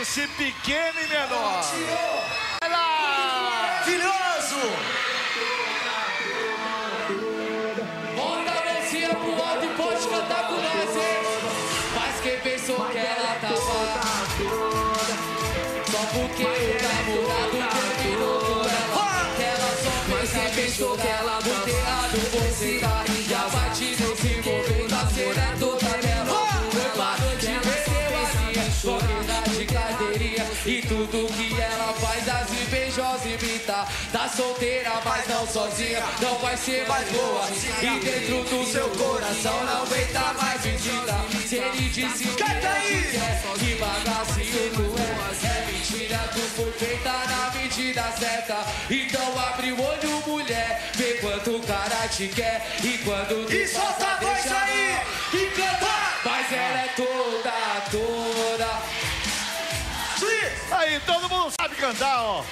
MC Pequeno e Menor. Vai lá! Filhoso! Bota a mãozinha pro alto e pode cantar com nós, hein? Mas quem pensou que ela tava só porque o namorado terminou com ela. Que ela só mas quem pensou que ela muito errado você tá. Já bate nesse momento, a cena é toda dela. Foi pra noite, perdeu assim, só de cadeirinha. E tudo que ela faz, as invejosas imita. Tá solteira, mas não sozinha, não vai ser mais boa. E dentro do seu coração não aguenta mais visita. Se ele disse que que bagacinho tu é mentira, tu foi feita na medida certa. Então abre o olho, mulher, vê quanto o cara te quer. E quando tu E solta a voz aí! e canta, mas ela é toda. Aí, todo mundo sabe cantar, ó.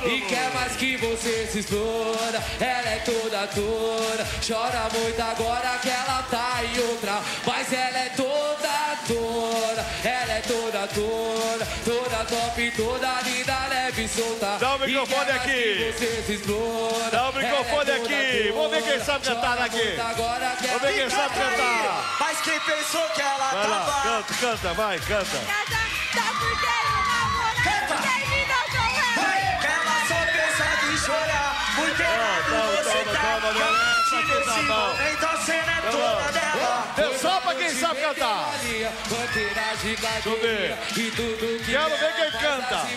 E quer mais que você se exploda. Ela é toda. Chora muito agora que ela tá em outra. Mas ela é toda. Ela é toda. Toda top, toda linda, leve e solta. Dá o microfone aqui. Você se exploda. Dá o microfone aqui. Vamos ver quem sabe cantar aqui. Vamos ver quem sabe cantar. Mas quem pensou que ela Vai lá, tava... canta, vai, canta. Ela só pensa em chorar, porque você tá nesse momento, a cena é toda dela. É só pra quem sabe cantar. Deixa eu ver. Quero ver quem canta.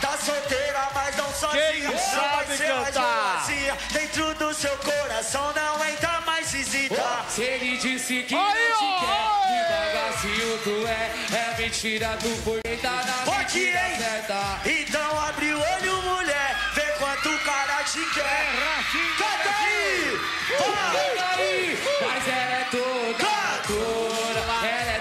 Tá solteira, mas não sozinha. Quem sabe cantar? Dentro do seu coração não entra mais visita. Se ele disse que Aí, não te ó, quer, que bagacinho tu é mentira, tu foi feita na medida certa. Então abre o olho, mulher, vê quanto o cara te quer. Canta aí! Canta aí! Mas ela é toda. Ela é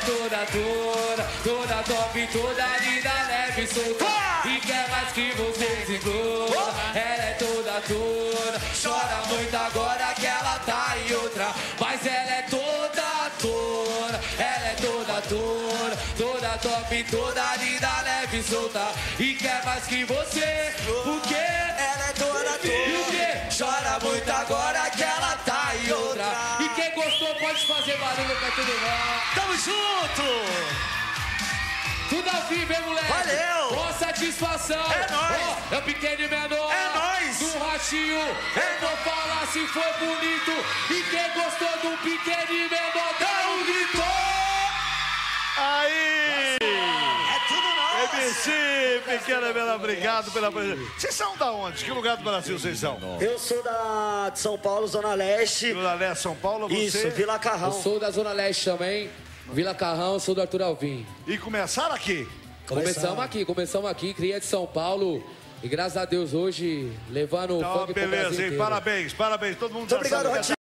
toda top, toda linda, leve e solta. E quer mais que você se exploda. Ela é toda. Chora muito agora que ela tá em outra. Mas ela é toda. Ela é toda top, toda linda, leve e solta. E quer mais que você, porque Ela é toda. e o quê? Chora muito agora que ela tá em outra. E quem gostou pode fazer barulho pra todo mundo. Tamo junto! Tudo ao vivo, hein, moleque? Valeu! Boa satisfação! É nóis! Ó, é o pequeno e menor! É nóis! Do ratinho! Eu vou falar se foi bonito! E quem gostou do pequeno e menor, dá um grito! Aí! É tudo nosso! MC Pequeno e Menor, obrigado pela presença. Vocês são da onde? Que lugar do Brasil vocês são? Eu sou de São Paulo, Zona Leste. Vila Leste, São Paulo, você? Isso, Vila Eu Carrão. sou da Zona Leste também, Vila Carrão, sou do Arthur Alvim. E começaram aqui? Começamos aqui, cria de São Paulo. E graças a Deus hoje, levando o Então, funk pro Brasil beleza, hein? inteiro. Parabéns. Todo mundo Muito obrigado, sabe Ratinho.